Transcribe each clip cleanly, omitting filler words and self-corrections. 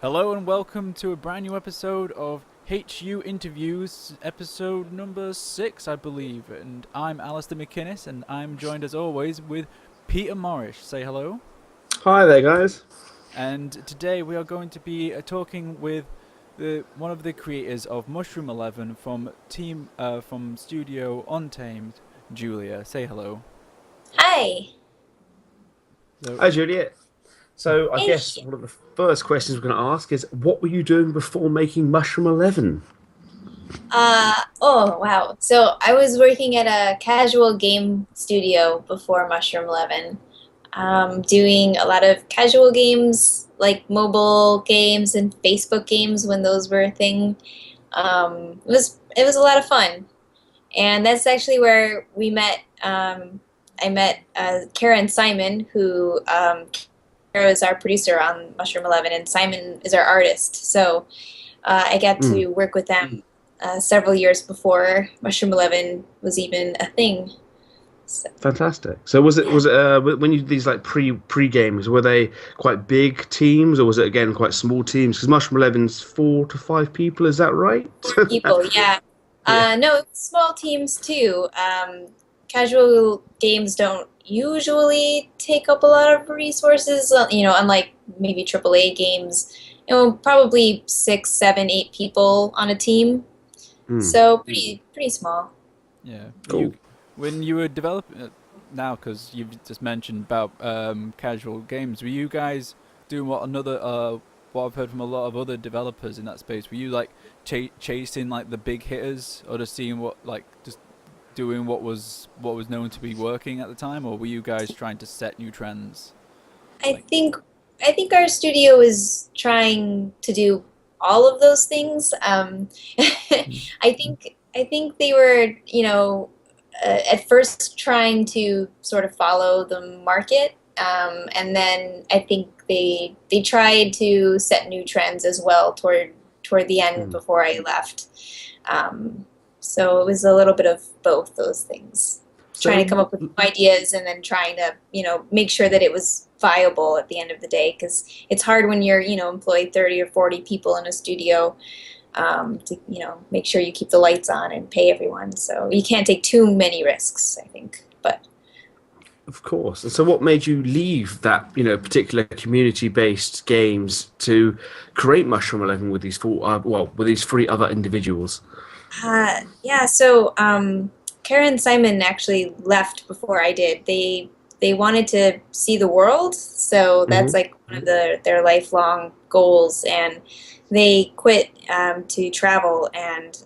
Hello and welcome to a brand new episode of HUInterviews, episode number 6, I believe. And I'm Alistair McInnes, and I'm joined as always with Peter Morris. Say hello. Hi there, guys. And today we are going to be talking with one of the creators of Mushroom 11 from Studio Untame, Julia. Say hello. Hi. Hi, Juliet. So I Hey. guess one of the first questions we're going to ask is, what were you doing before making Mushroom 11? Oh, wow. So I was working at a casual game studio before Mushroom 11, doing a lot of casual games, like mobile games and Facebook games when those were a thing. It was a lot of fun. And that's actually where we met. I met Karen Simon, who Kara is our producer on Mushroom 11, and Simon is our artist. So I got to work with them several years before Mushroom 11 was even a thing. So, Fantastic. So was it when you did these like pre games, were they quite big teams or was it again quite small teams? Because Mushroom 11's 4 to 5 people, is that right? 4 people, yeah. No, small teams too. Casual games don't usually take up a lot of resources, unlike maybe AAA games. Probably 6, 7, 8 people on a team. So pretty small. Yeah. Cool. When you were developing now, because you've just mentioned about casual games, were you guys doing what I've heard from a lot of other developers in that space? Were you like chasing like the big hitters, or just seeing just doing what was known to be working at the time, or were you guys trying to set new trends? I think our studio is trying to do all of those things. I think they were, at first trying to sort of follow the market, and then I think they tried to set new trends as well toward the end before I left. So it was a little bit of both those things. Trying to come up with new ideas and then trying to, make sure that it was viable at the end of the day, because it's hard when you're, employ 30 or 40 people in a studio, to, make sure you keep the lights on and pay everyone. So you can't take too many risks, I think. But Of course. And so what made you leave that, particular community-based games to create Mushroom 11 with these with these 3 other individuals? So Karen Simon actually left before I did. They wanted to see the world, so that's like one of their lifelong goals, and they quit to travel. And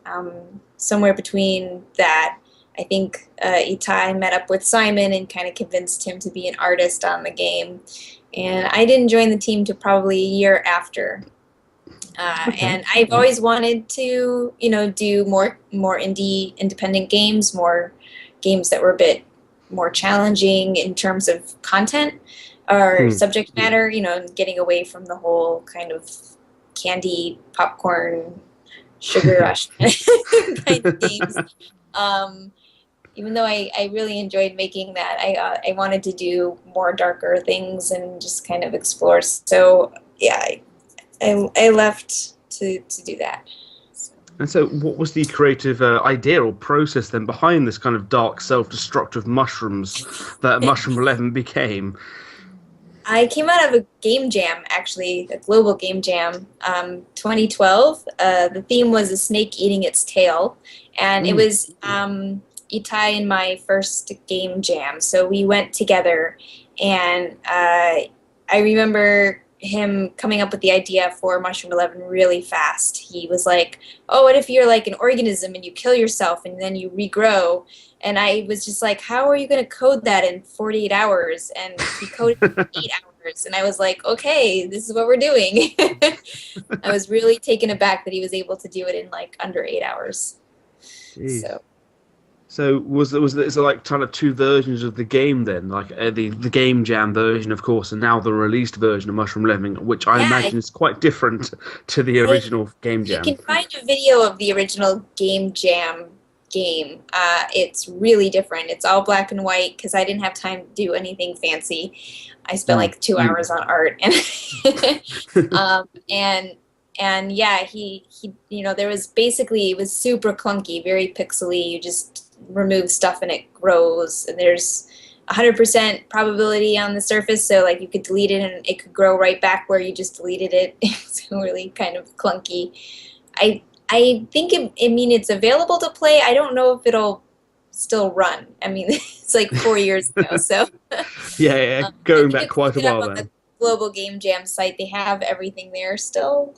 somewhere between that, I think Itai met up with Simon and kind of convinced him to be an artist on the game. And I didn't join the team till probably a year after. And I've always wanted to, do more independent games, more games that were a bit more challenging in terms of content or subject matter, getting away from the whole kind of candy, popcorn, sugar rush kind of games. Even though I really enjoyed making that, I wanted to do more darker things and just kind of explore. So yeah, I left to do that. And so what was the creative idea or process then behind this kind of dark, self-destructive mushrooms that Mushroom 11 became? I came out of a game jam, actually, a global game jam, 2012. The theme was a snake eating its tail, and it was Itai and my first game jam. So we went together, and I remember him coming up with the idea for Mushroom 11 really fast. He was like, oh, what if you're like an organism and you kill yourself and then you regrow? And I was just like, how are you going to code that in 48 hours? And he coded it in 8 hours. And I was like, okay, this is what we're doing. I was really taken aback that he was able to do it in like under 8 hours. Jeez. So was there like kind of 2 versions of the game then, like the game jam version, of course, and now the released version of Mushroom 11, which I imagine is quite different to the original game jam. You can find a video of the original game jam game. It's really different. It's all black and white because I didn't have time to do anything fancy. I spent like 2 hours on art, and and yeah, he there was basically, it was super clunky, very pixely. You just remove stuff and it grows, and there's 100% probability on the surface, so like you could delete it and it could grow right back where you just deleted it. It's really kind of clunky. I think it's available to play. I don't know if it'll still run. I mean, it's like 4 years ago, so Yeah, going back quite a while on then. the Global Game Jam site, they have everything there still,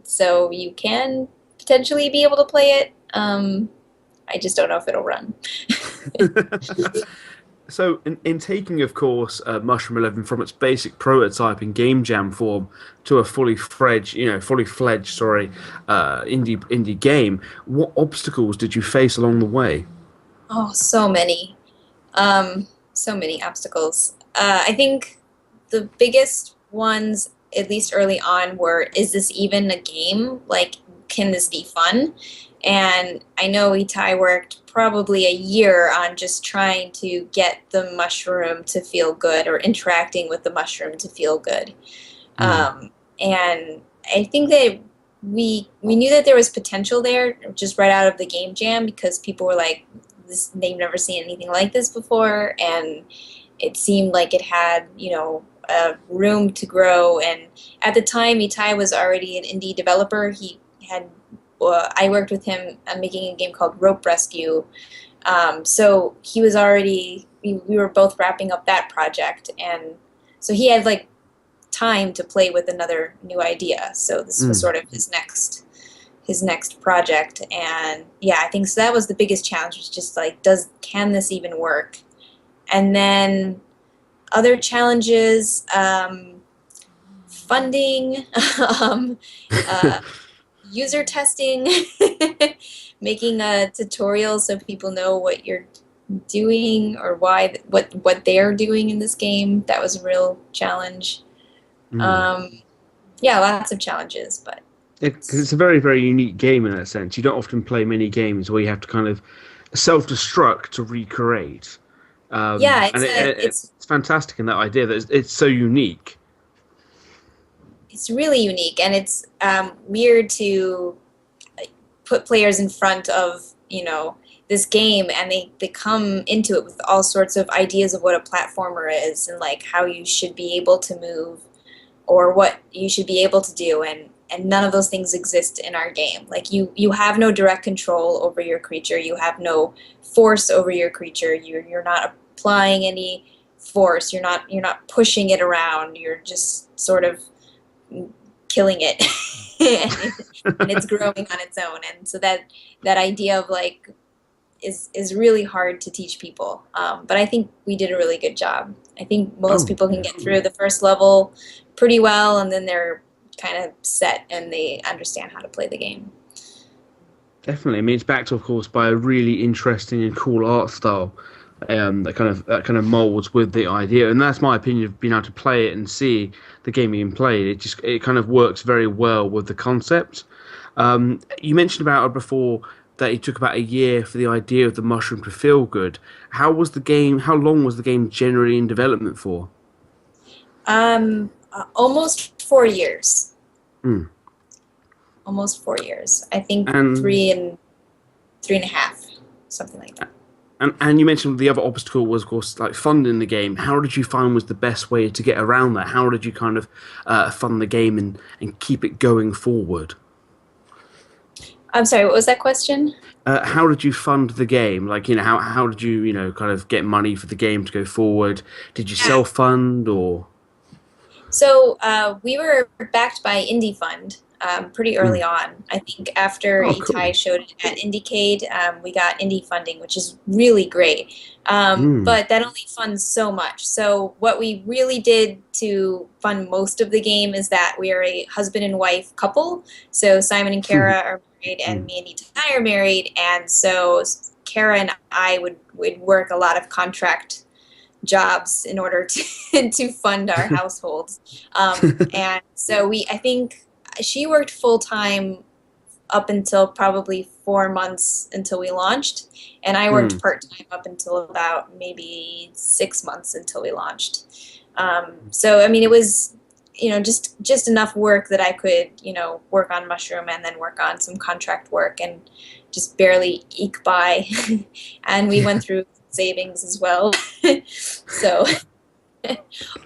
so you can potentially be able to play it. I just don't know if it'll run. So, in taking, of course, Mushroom 11 from its basic prototype in game jam form to a fully fledged, indie game, what obstacles did you face along the way? Oh, so many. So many obstacles. I think the biggest ones, at least early on, were, is this even a game? Like, can this be fun? And I know Itai worked probably a year on just trying to get the mushroom to feel good, or interacting with the mushroom to feel good. And I think that we knew that there was potential there just right out of the game jam, because people were like, they've never seen anything like this before, and it seemed like it had, room to grow. And at the time, Itai was already an indie developer. He had I worked with him on making a game called Rope Rescue. So he was already, we were both wrapping up that project, and so he had like time to play with another new idea. So this was sort of his next project. And yeah, I think so that was the biggest challenge, was just like, can this even work? And then other challenges, funding, user testing, making a tutorial so people know what you're doing, or what they're doing in this game. That was a real challenge. Yeah, lots of challenges, but It's a very, very unique game in that sense. You don't often play many games where you have to kind of self-destruct to recreate. yeah, It's fantastic in that idea that it's so unique. It's really unique, and it's weird to put players in front of this game, and they come into it with all sorts of ideas of what a platformer is, and like how you should be able to move, or what you should be able to do, and none of those things exist in our game. Like you have no direct control over your creature. You have no force over your creature. You're not applying any force. You're not pushing it around. You're just sort of killing it, and it's growing on its own. And so that idea of like is really hard to teach people. But I think we did a really good job. I think most people can get through the first level pretty well, and then they're kind of set and they understand how to play the game. Definitely. I mean, it's backed, of course, by a really interesting and cool art style that kind of molds with the idea. And that's my opinion of being able to play it and see the game being played. It kind of works very well with the concept. You mentioned about it before that it took about a year for the idea of the mushroom to feel good. How long was the game generally in development for? Almost 4 years. Almost 4 years. I think three and a half, something like that. And you mentioned the other obstacle was, of course, like funding the game. How did you find was the best way to get around that? How did you kind of fund the game and keep it going forward? I'm sorry, what was that question? How did you fund the game? Like, how did you, kind of get money for the game to go forward? Did you self-fund or? So we were backed by Indie Fund pretty early on. I think after Itai showed it at Indiecade, we got indie funding, which is really great. But that only funds so much. So what we really did to fund most of the game is that we are a husband and wife couple. So Simon and Kara are married, and me and Itai are married. And so Kara and I would work a lot of contract jobs in order to fund our households. And so I think she worked full time up until probably 4 months until we launched, and I worked part-time up until about maybe 6 months until we launched. So I mean, it was, just enough work that I could, work on Mushroom and then work on some contract work and just barely eke by. And we went through savings as well. So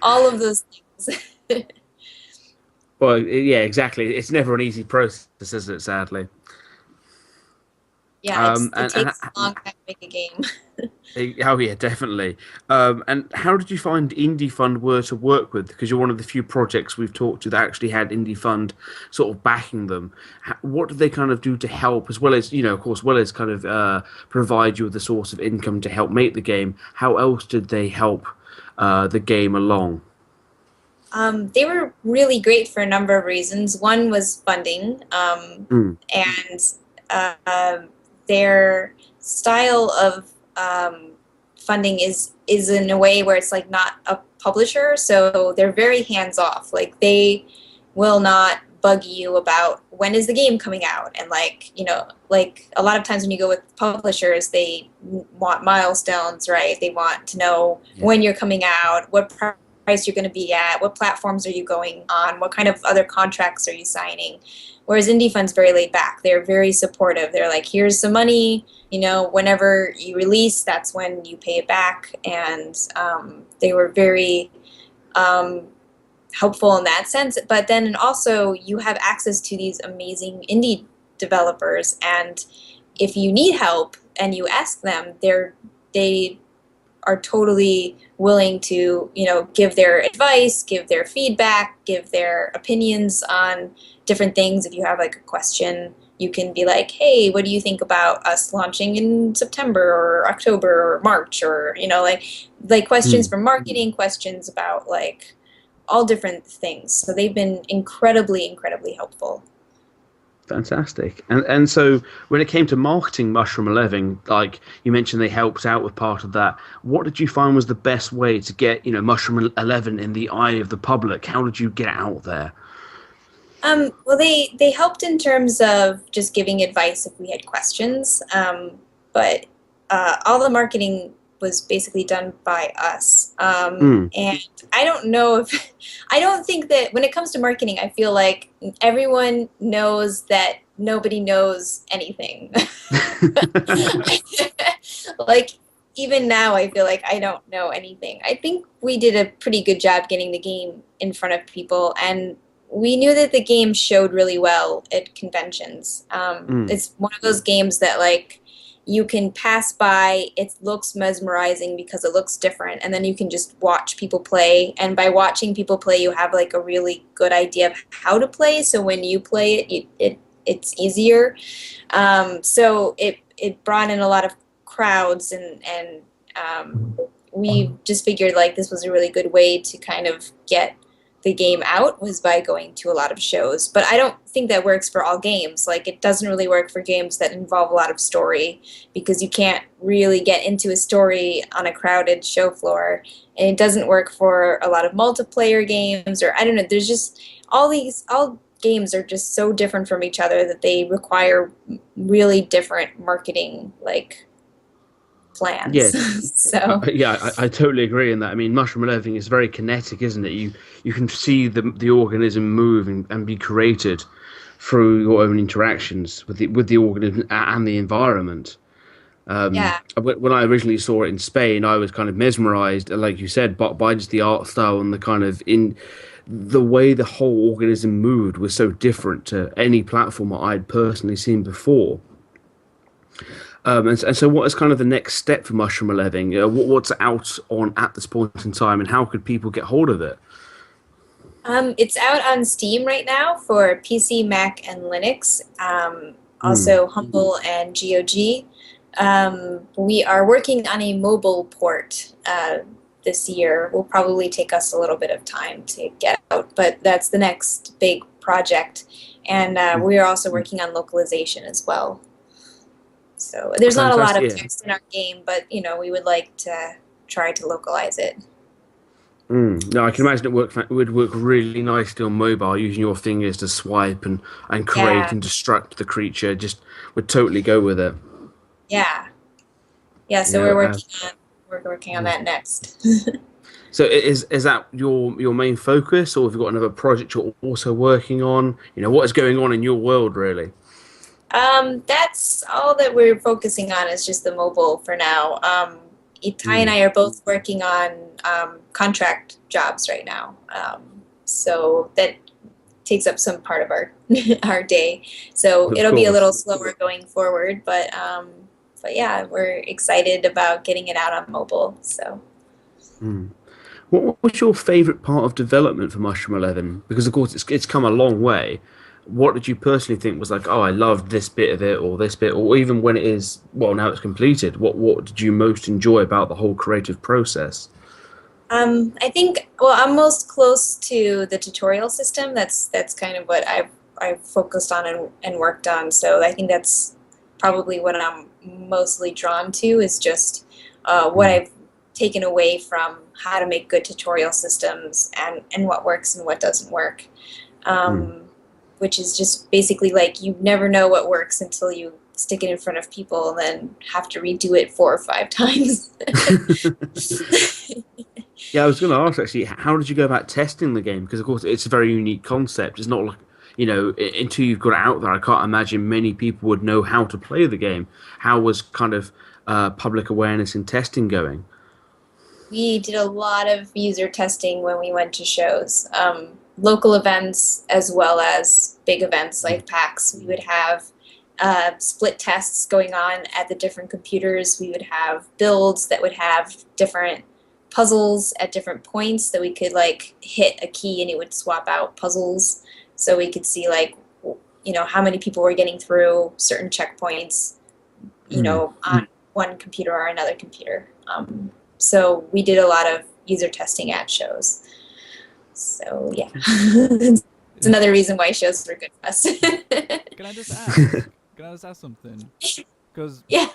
all of those things. Well, yeah, exactly. It's never an easy process, is it? Sadly. Yeah, it And takes a long time to make a game. oh yeah, definitely. And how did you find Indie Fund were to work with? Because you're one of the few projects we've talked to that actually had Indie Fund sort of backing them. What did they kind of do to help, as well as, of course, well as kind of provide you with a source of income to help make the game? How else did they help the game along? They were really great for a number of reasons. One was funding, and their style of funding is in a way where it's like not a publisher, so they're very hands off. Like they will not bug you about when is the game coming out, and like a lot of times when you go with publishers, they want milestones, right? They want to know when you're coming out, what price you're going to be at, what platforms are you going on, what kind of other contracts are you signing. Whereas Indie Fund's very laid back. They're very supportive. They're like, here's some money, whenever you release, that's when you pay it back. And they were very helpful in that sense. But then also you have access to these amazing indie developers. And if you need help and you ask them, they are totally willing to, give their advice, give their feedback, give their opinions on different things. If you have like a question, you can be like, hey, what do you think about us launching in September or October or March, or, like questions from marketing, questions about like all different things. So they've been incredibly, incredibly helpful. Fantastic. And so when it came to marketing Mushroom 11, like you mentioned, they helped out with part of that. What did you find was the best way to get, Mushroom 11 in the eye of the public? How did you get out there? Well, they helped in terms of just giving advice if we had questions, but all the marketing was basically done by us. And I don't know if, I don't think that when it comes to marketing, I feel like everyone knows that nobody knows anything. Like, even now, I feel like I don't know anything. I think we did a pretty good job getting the game in front of people, and we knew that the game showed really well at conventions. It's one of those games that, like, you can pass by, it looks mesmerizing because it looks different, and then you can just watch people play, and by watching people play, you have, like, a really good idea of how to play, so when you play it's easier. So it brought in a lot of crowds, and we just figured, like, this was a really good way to kind of get the game out, was by going to a lot of shows. But I don't think that works for all games. Like, it doesn't really work for games that involve a lot of story, because you can't really get into a story on a crowded show floor. And it doesn't work for a lot of multiplayer games, or I don't know, there's just all games are just so different from each other that they require really different marketing, like, plans. Yes. So I totally agree in that. I mean, Mushroom 11 is very kinetic, isn't it? You can see the organism move and be created through your own interactions with the organism and the environment. When I originally saw it in Spain, I was kind of mesmerized, like you said, by just the art style and the kind of in the way the whole organism moved was so different to any platform I'd personally seen before. And so what is kind of the next step for Mushroom 11? What's out on at this point in time, and how could people get hold of it? It's out on Steam right now for PC, Mac, and Linux. Also Humble and GOG. We are working on a mobile port this year. Will probably take us a little bit of time to get out, but that's the next big project. And we are also working on localization as well. So there's not a lot of text in our game, but we would like to try to localize it. No, I can imagine it would work really nicely on mobile, using your fingers to swipe and create Yeah, and destruct the creature. Just would totally go with it. yeah, yeah. You So know, we're working on that next. so is that your main focus, or have you got another project you're also working on? You know, what is going on in your world, really? That's all that we're focusing on is just the mobile for now. Ty and Mm. I are both working on contract jobs right now, so that takes up some part of our our day. So Of it'll be a course. little slower going forward, but yeah, we're excited about getting it out on mobile. So. Mm. What was your favourite part of development for Mushroom 11? Because of course it's come a long way. What did you personally think was like, oh, I loved this bit of it, or this bit, or even when it is, well, now it's completed. What did you most enjoy about the whole creative process? I think, well, I'm most close to the tutorial system. That's kind of what I've focused on and worked on. So I think that's probably what I'm mostly drawn to is just what Mm, I've taken away from how to make good tutorial systems and what works and what doesn't work. mm. Um, which is just basically like you never know what works until you stick it in front of people and then have to redo it 4 or 5 times. Yeah, I was going to ask actually, how did you go about testing the game? Because of course it's a very unique concept. It's not like, until you've got it out there, I can't imagine many people would know how to play the game. How was kind of public awareness and testing going? We did a lot of user testing when we went to shows, local events as well as big events like PAX. We would have split tests going on at the different computers. We would have builds that would have different puzzles at different points that we could like hit a key and it would swap out puzzles. So we could see like how many people were getting through certain checkpoints, Mm. on one computer or another computer. So we did a lot of user testing at shows. So yeah, it's another reason why shows are good for us. Can I just ask? Can I just ask something? Because Yeah.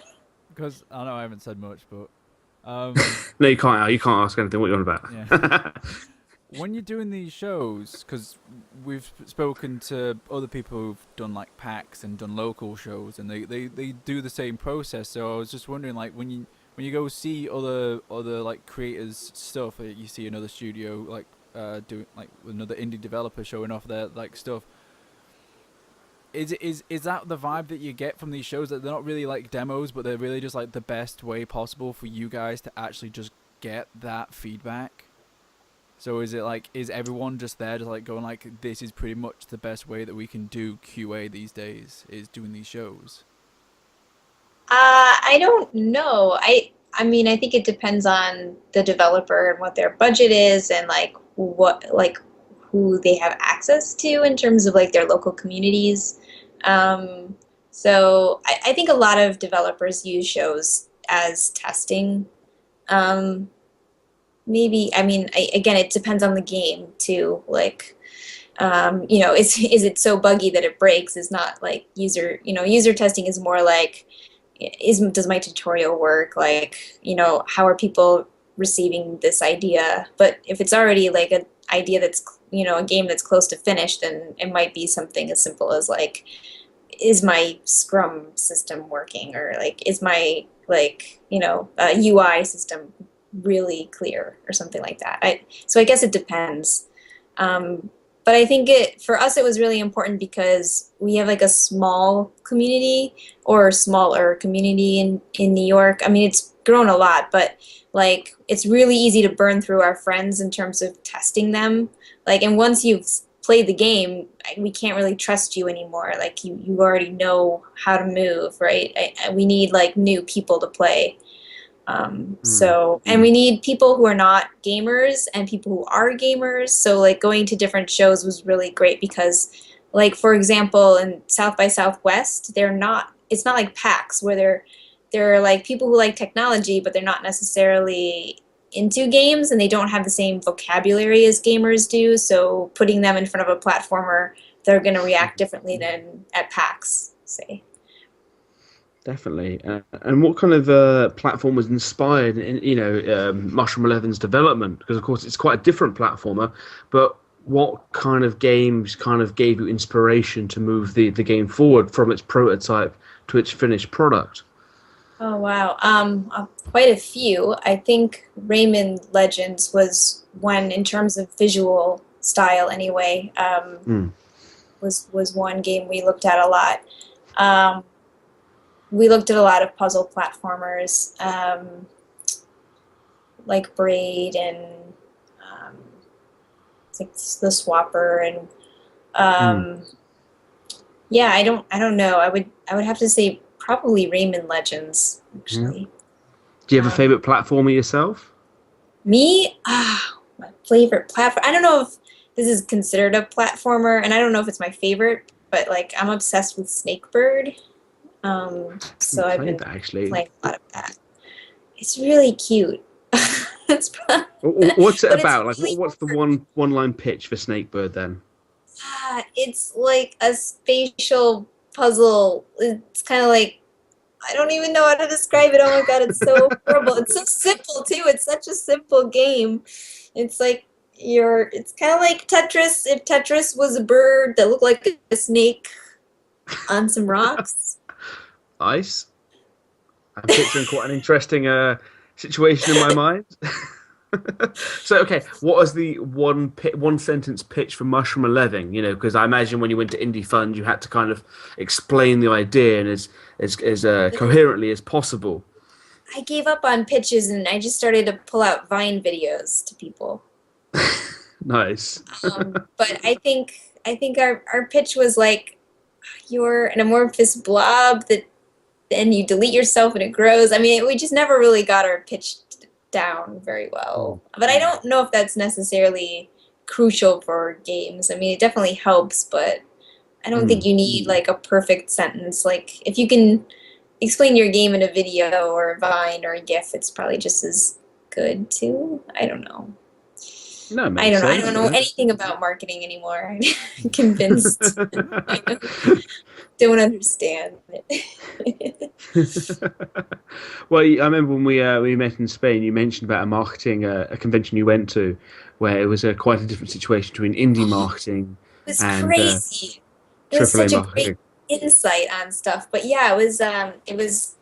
I know I haven't said much, but um, No, you can't. You can't ask anything. What you on yeah. about? When you're doing these shows, because we've spoken to other people who've done like packs and done local shows, and they do the same process. So I was just wondering, like, when you go see other like creators stuff, you see another studio like doing like another indie developer showing off their like stuff. Is that the vibe that you get from these shows, that they're not really like demos, but they're really just like the best way possible for you guys to actually just get that feedback? So is it like, is everyone just there just like going like, this is pretty much the best way that we can do QA these days, is doing these shows? I don't know. I mean, I think it depends on the developer and what their budget is and like who they have access to in terms of like their local communities. Um, so I think a lot of developers use shows as testing. Um, maybe I mean again, it depends on the game too. Like is it so buggy that it breaks? Is not like user testing is more like does my tutorial work? Like, how are people receiving this idea? But if it's already like an idea that's, a game that's close to finished, then it might be something as simple as like, is my Scrum system working? Or like, is my UI system really clear or something like that? So I guess it depends. But I think for us it was really important because we have like a small community or smaller community in New York. I mean, it's grown a lot, but like it's really easy to burn through our friends in terms of testing them. Like, and once you've played the game, we can't really trust you anymore. Like you already know how to move, right? We need like new people to play. Mm. And we need people who are not gamers and people who are gamers. So, like, going to different shows was really great because, like, for example, in South by Southwest, it's not like PAX where they're like people who like technology, but they're not necessarily into games and they don't have the same vocabulary as gamers do. So, putting them in front of a platformer, they're going to react differently than at PAX, say. Definitely. And what kind of platform was inspired in, Mushroom Eleven's development? Because of course it's quite a different platformer, but what kind of games kind of gave you inspiration to move the game forward from its prototype to its finished product? Oh wow. Quite a few. I think Rayman Legends was one in terms of visual style anyway. Mm. Was one game we looked at a lot. Um, we looked at a lot of puzzle platformers, like Braid and um, like the Swapper and Mm. um, yeah. I don't know. I would have to say probably Rayman Legends Yeah. actually. Do you have a Um, favorite platformer yourself? Me, my favorite platform. I don't know if this is considered a platformer, and I don't know if it's my favorite, but like I'm obsessed with Snakebird. So Haven't I've played been that actually. playing a lot of that. It's really cute. it's, but What's it it's about? Like, really what's the hard. one line pitch for Snakebird then? It's like a spatial puzzle. It's kind of like I don't even know how to describe it. Oh my god, it's so horrible. It's so simple too. It's such a simple game. It's like it's kind of like Tetris if Tetris was a bird that looked like a snake on some rocks. Ice. I'm picturing quite an interesting situation in my mind. So, okay, what was the one sentence pitch for Mushroom 11? You know, because I imagine when you went to Indie Fund, you had to kind of explain the idea and as coherently as possible. I gave up on pitches and I just started to pull out Vine videos to people. Nice. But I think our pitch was like you're an amorphous blob that then you delete yourself and it grows. I mean, we just never really got our pitch down very well. But I don't know if that's necessarily crucial for games. I mean, it definitely helps, but I don't think Mm. you need like a perfect sentence. Like if you can explain your game in a video or a Vine or a GIF, it's probably just as good too. I don't know. No, it I makes don't know. I sense. don't know Yeah. anything about marketing anymore. I'm convinced. I don't understand it. Well, I remember when we met in Spain. You mentioned about a marketing a convention you went to, where it was quite a different situation between indie marketing It was and crazy. It was AAA such a great marketing. insight on stuff. But yeah, it was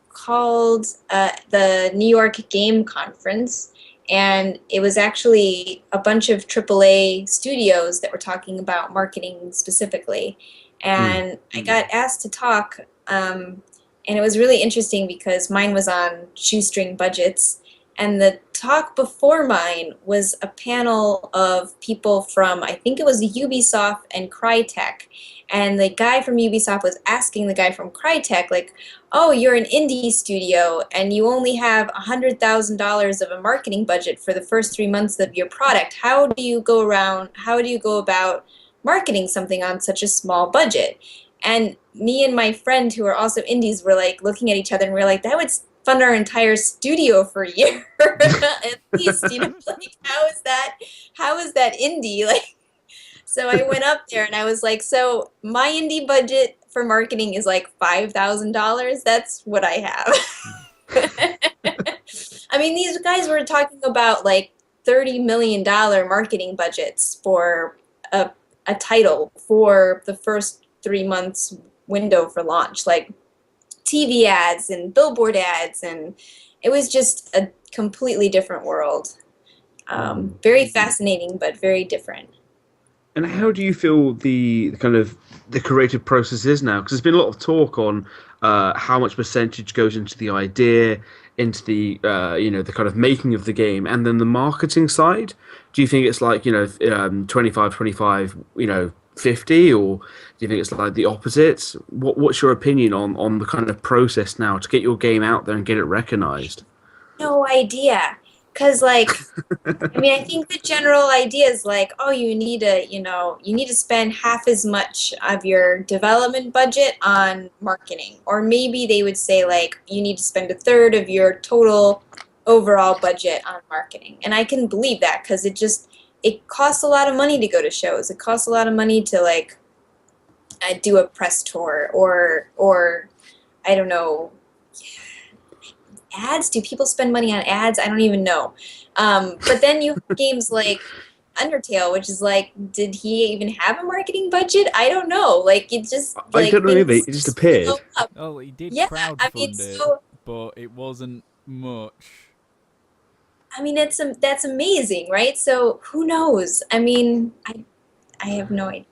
called the New York Game Conference, and it was actually a bunch of AAA studios that were talking about marketing specifically. Mm. And I got asked to talk, and it was really interesting because mine was on shoestring budgets, and the talk before mine was a panel of people from I think it was Ubisoft and Crytek, and the guy from Ubisoft was asking the guy from Crytek like, oh, you're an indie studio and you only have $100,000 of a marketing budget for the first 3 months of your product. How do you go about marketing something on such a small budget? And me and my friend who are also indies were like looking at each other and we are like, that would fund our entire studio for a year at least, like how is that indie? Like so I went up there and I was like, so my indie budget for marketing is like $5,000. That's what I have. I mean, these guys were talking about like $30 million marketing budgets for a title for the first 3 months window for launch, like TV ads and billboard ads, and it was just a completely different world. Very fascinating, but very different. And how do you feel the kind of the creative process is now? Because there's been a lot of talk on how much percentage goes into the idea, into the the kind of making of the game, and then the marketing side. Do you think it's like 25, 25, 50, or do you think it's like the opposite? What's your opinion on the kind of process now to get your game out there and get it recognized? No idea. Because, like, I mean, I think the general idea is like, oh, you need to spend half as much of your development budget on marketing. Or maybe they would say, like, you need to spend a third of your total overall budget on marketing. And I can believe that because it costs a lot of money to go to shows. It costs a lot of money to, like, do a press tour, or I don't know, ads. Do people spend money on ads? I don't even know. But then you have games like Undertale, which is like, did he even have a marketing budget? I don't know. Like, it just I like don't know either. things It just just blow appeared. up. Oh, he did Yeah, I mean, crowdfund it, so but it wasn't much. I mean, that's amazing, right? So who knows? I mean, I have no idea.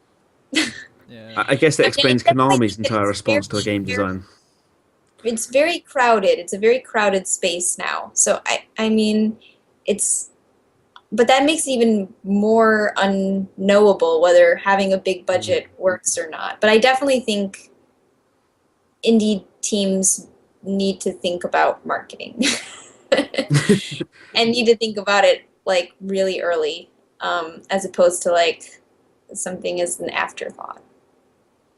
Yeah. I guess that I mean, I explains definitely Konami's think that entire response to a game very, design. it's very crowded. It's a very crowded space now. So I mean, it's but that makes it even more unknowable whether having a big budget works or not. But I definitely think indie teams need to think about marketing and need to think about it like really early, as opposed to like something as an afterthought.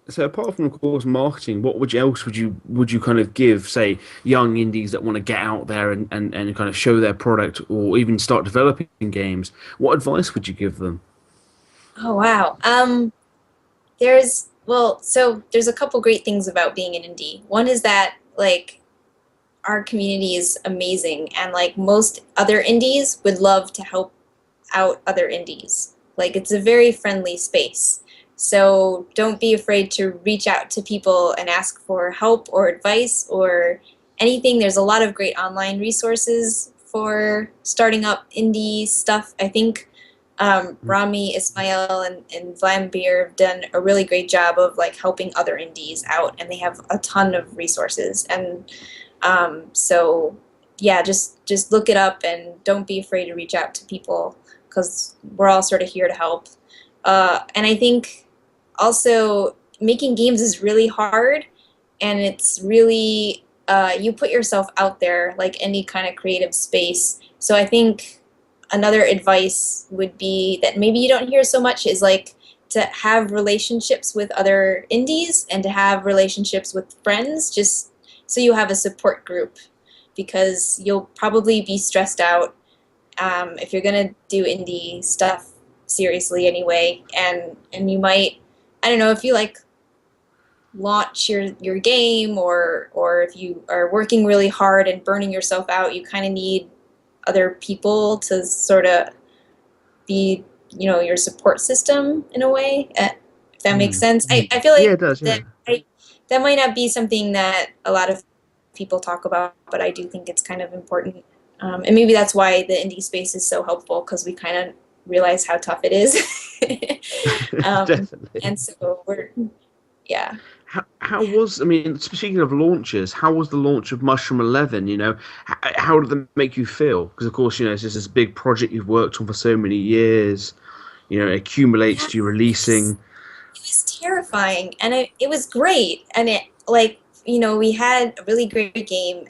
So apart from, of course, marketing, what would you kind of give, say, young indies that want to get out there and kind of show their product or even start developing games? What advice would you give them? Oh wow. So there's a couple great things about being an indie. One is that like our community is amazing, and like most other indies would love to help out other indies. Like it's a very friendly space. So don't be afraid to reach out to people and ask for help or advice or anything. There's a lot of great online resources for starting up indie stuff. I think Rami, Ismail, and Vlambeer have done a really great job of like helping other indies out, and they have a ton of resources. And so yeah, just look it up and don't be afraid to reach out to people because we're all sort of here to help. And I think also making games is really hard, and it's really you put yourself out there like any kind of creative space. So I think another advice would be that maybe you don't hear so much is like to have relationships with other indies and to have relationships with friends, just so you have a support group, because you'll probably be stressed out if you're gonna do indie stuff seriously anyway, and you might, I don't know, if you like launch your game, or if you are working really hard and burning yourself out, you kind of need other people to sort of be, your support system in a way, if that makes Hmm. sense. I feel Yeah, like it does. Yeah. that might not be something that a lot of people talk about, but I do think it's kind of important. And maybe that's why the indie space is so helpful, because we kind of realize how tough it is. Definitely. And so yeah. How was, I mean, speaking of launches, how was the launch of Mushroom 11? How did that make you feel? Because, of course, it's just this big project you've worked on for so many years, it accumulates Yeah, to you it releasing. was terrifying, and it was great, and it like we had a really great game,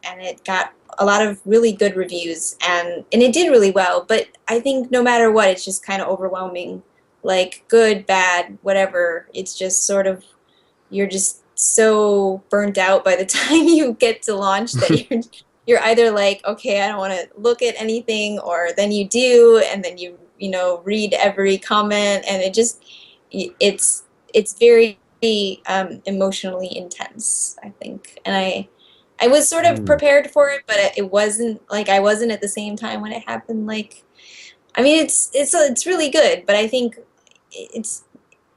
and it got a lot of really good reviews, and it did really well. But I think no matter what, it's just kind of overwhelming, like good, bad, whatever. It's just sort of, you're just so burnt out by the time you get to launch that you're either like, okay, I don't want to look at anything, or then you do, and then you read every comment, and it's very emotionally intense, I think. And I was sort of Mm. prepared for it, but it wasn't like I wasn't at the same time when it happened. Like, I mean, it's really good, but I think it's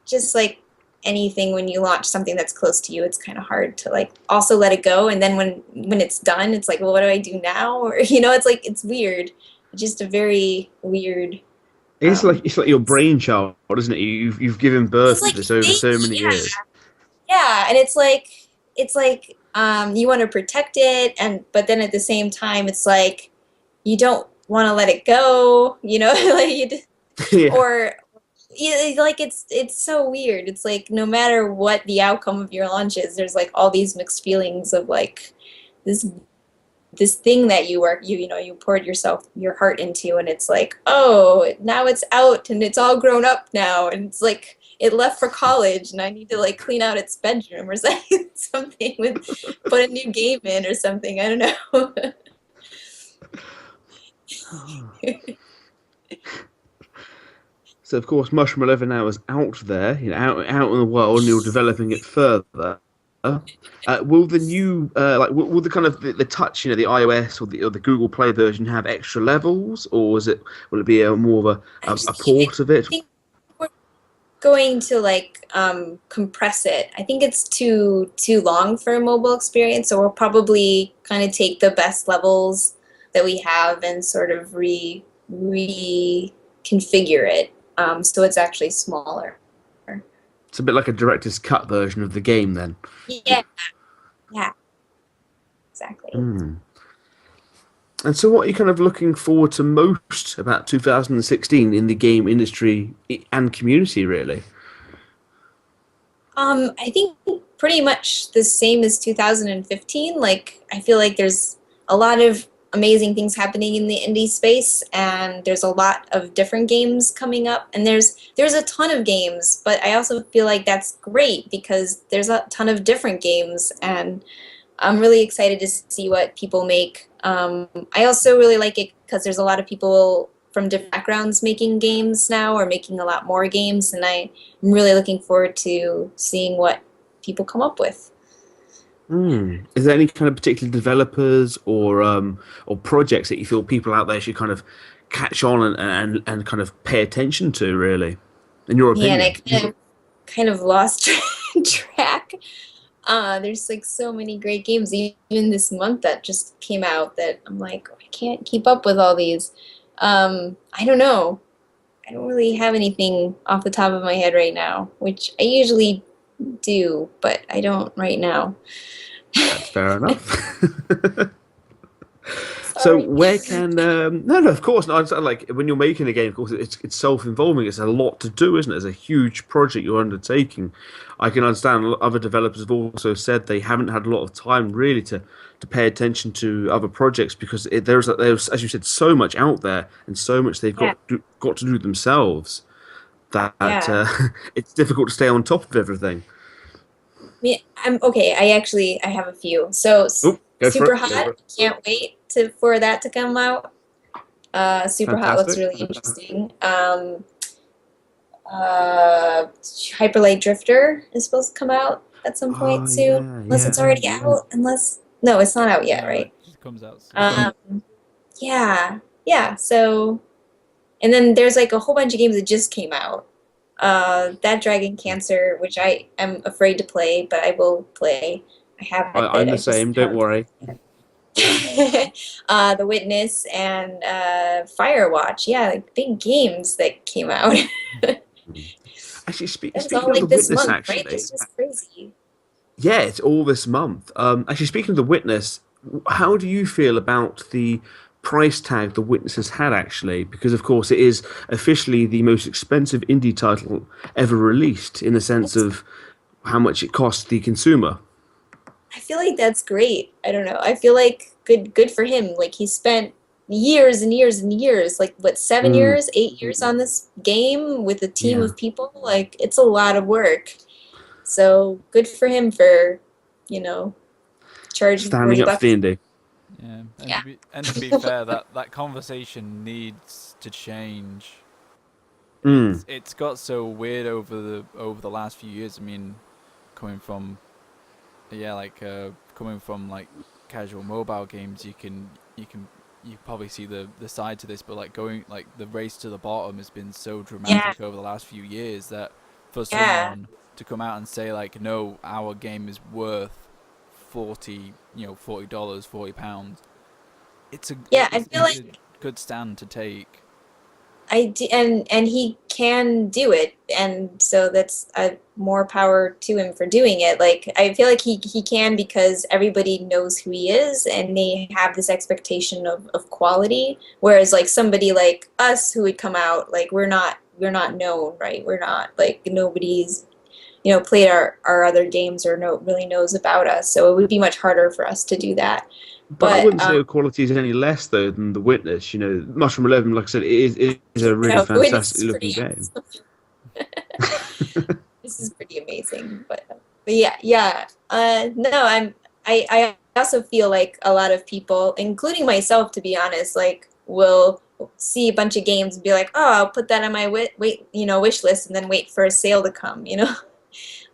just like anything, when you launch something that's close to you, it's kind of hard to like also let it go. And then when it's done, it's like, well, what do I do now? Or it's like, it's weird. Just a very weird. It's like your brainchild, isn't it? You've given It's birth to like this over so baby, many yeah. years. Yeah, and it's like you want to protect it, but then at the same time it's like you don't want to let it go, like Yeah. or yeah, like it's so weird. It's like no matter what the outcome of your launch is, there's like all these mixed feelings of like this thing that you poured your heart into, and it's like, oh, now it's out and it's all grown up now, and it's like it left for college, and I need to like clean out its bedroom or something with put a new game in or something. I don't know. So of course, Mushroom 11 now is out there, out in the world, and you're developing it further. Will the new, will the kind of the touch, the iOS or the Google Play version have extra levels, or will it be more of a Actually, port of it? I think we're going to like compress it. I think it's too long for a mobile experience, so we'll probably kind of take the best levels that we have and sort of reconfigure it so it's actually smaller. It's a bit like a director's cut version of the game, then. Yeah, yeah, exactly. And so, what are you kind of looking forward to most about 2016 in the game industry and community, really? I think pretty much the same as 2015. Like, I feel like there's a lot of amazing things happening in the indie space, and there's a lot of different games coming up, and there's a ton of games, but I also feel like that's great because there's a ton of different games, and I'm really excited to see what people make. I also really like it because there's a lot of people from different backgrounds making games now, or making a lot more games, and I'm really looking forward to seeing what people come up with. Is there any kind of particular developers or projects that you feel people out there should kind of catch on and kind of pay attention to, really, in your Yeah, and opinion? I kind of lost track. There's like so many great games even this month that just came out that I'm like, I can't keep up with all these. I don't know. I don't really have anything off the top of my head right now, which I usually do, but I don't right now. That's fair enough. So Sorry. where can no, of course not. It's like when you're making a game, of course it's self-involving. It's a lot to do, isn't it? It's a huge project you're undertaking. I can understand other developers have also said they haven't had a lot of time really to pay attention to other projects because there's as you said so much out there and so much they've got to do themselves that Yeah. it's difficult to stay on top of everything. Yeah, I'm okay. I have a few. So Oh, go for Super it. Hot. Can't wait for that to come out. Super Hot looks Fantastic. really interesting. Hyperlight Drifter is supposed to come out at some Oh point soon, yeah, unless it's yeah. already out. Unless no, it's not out yet, No, it right? just comes out soon. Yeah, yeah. So, and then there's like a whole bunch of games that just came out. That Dragon Cancer, which I am afraid to play, but I will play. I have it. I'm the I just same. Don't haven't. worry. The Witness and Firewatch. Yeah, like big games that came out. Actually, That was all speaking of the like this Witness, month, right? actually, It's just crazy. yeah, it's all this month. Actually, speaking of the Witness, how do you feel about the price tag the Witness has had? Actually, because of course it is officially the most expensive indie title ever released, in the sense That's, of how much it costs the consumer. I feel like that's great. I don't know. I feel like good for him. Like he spent years and years and years, like what, 7 years, 8 years on this game with a team Yeah, of people. Like it's a lot of work. So good for him for, you know, charging standing 40 up for the bucks. indie. Yeah, Yeah. and to be fair, that conversation needs to change. Mm. It's got so weird over the last few years. I mean, coming from coming from like casual mobile games, you probably see the side to this, but like going like the race to the bottom has been so Yeah. dramatic over the last few years that for Yeah. someone to come out and say like, no, our game is worth $40, £40, Yeah, I feel it's a like good stand to take. and he can do it, and so that's more power to him for doing it. Like I feel like he can because everybody knows who he is, and they have this expectation of quality. Whereas like somebody like us who would come out, like we're not known, right? We're not like nobody's played our other games or really knows about us, so it would be much harder for us to do that. But I But wouldn't say the quality is any less though than The Witness. Mushroom 11, like I said, it is a really The Witness fantastic is looking pretty game. this is pretty amazing. But yeah, yeah. No, I also feel like a lot of people, including myself, to be honest, like will see a bunch of games and be like, oh, I'll put that on my wish list, and then wait for a sale to come.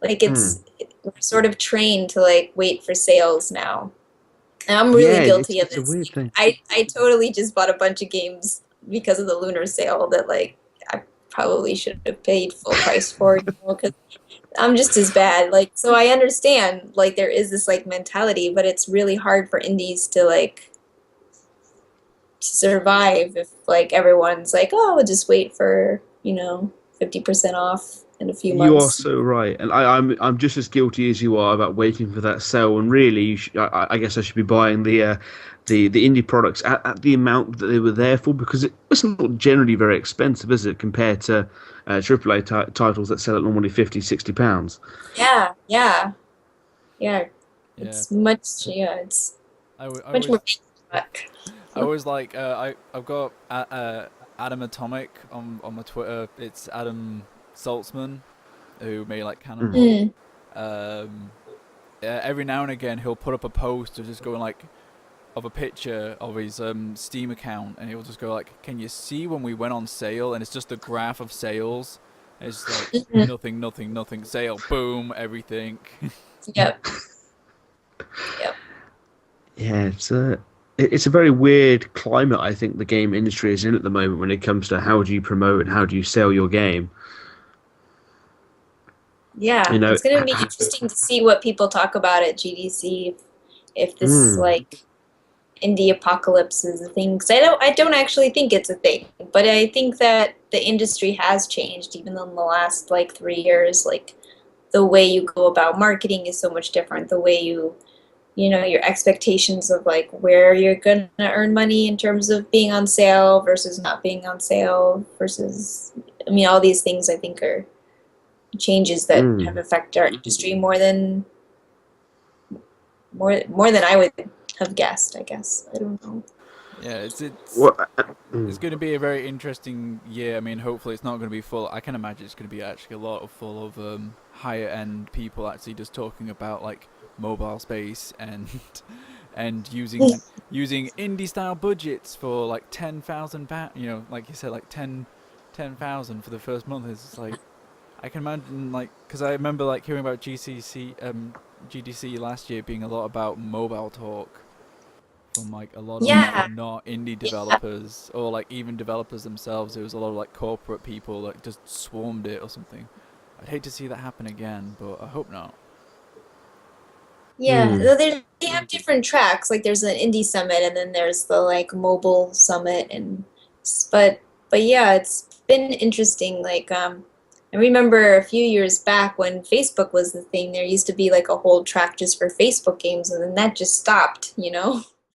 Like we're sort of trained to like wait for sales now. And I'm really Yeah, guilty of it's a this. weird thing. I totally just bought a bunch of games because of the lunar sale that like I probably should have paid full price for, because I'm just as bad. Like, so I understand like there is this like mentality, but it's really hard for indies to like survive if like everyone's like, oh, we'll just wait for 50% off in a few You are months. so right, and I'm just as guilty as you are about waiting for that sale. And really, I guess I should be buying the indie products at the amount that they were there for, because it's not generally very expensive, is it, compared to AAA titles that sell at normally 50, £60. Yeah, yeah, yeah. Yeah. It's I much more always back. I always like I've got Adam Atomic on my Twitter. It's Adam Saltzman, who made like Cannonball. Mm. Every now and again he'll put up a post of just going like of a picture of his Steam account, and he'll just go like, "Can you see when we went on sale?" And it's just a graph of sales. It's like nothing, nothing, nothing. Sale, boom, everything. Yep. Yep. Yeah, it's a very weird climate, I think, the game industry is in at the moment when it comes to how do you promote and how do you sell your game. Yeah, You know, it's gonna be interesting to see what people talk about at GDC, if this mm, like indie apocalypse is a thing. Because I don't actually think it's a thing, but I think that the industry has changed even in the last like 3 years. Like the way you go about marketing is so much different. The way your expectations of like where you're gonna earn money in terms of being on sale versus not being on sale versus, I mean, all these things I think are changes that have mm. affected our industry more than I would have guessed, I guess. I don't know. Yeah, it's Well, it's going to be a very interesting year. I mean, hopefully it's not going to be full. I can imagine it's going to be actually a lot of full of higher end people actually just talking about like mobile space and and using indie style budgets for like 10,000 pounds. Like you said, like 10,000 for the first month. It's just like I can imagine, like, because I remember like hearing about GDC last year being a lot about mobile talk from like a lot of like Yeah, not indie yeah, developers or like even developers themselves. There was a lot of like corporate people that just swarmed it or something. I'd hate to see that happen again, but I hope not. yeah. Though they have different tracks. Like there's an indie summit, and then there's the like mobile summit, and but yeah, it's been interesting. Like I remember a few years back when Facebook was the thing. There used to be like a whole track just for Facebook games, and then that just stopped.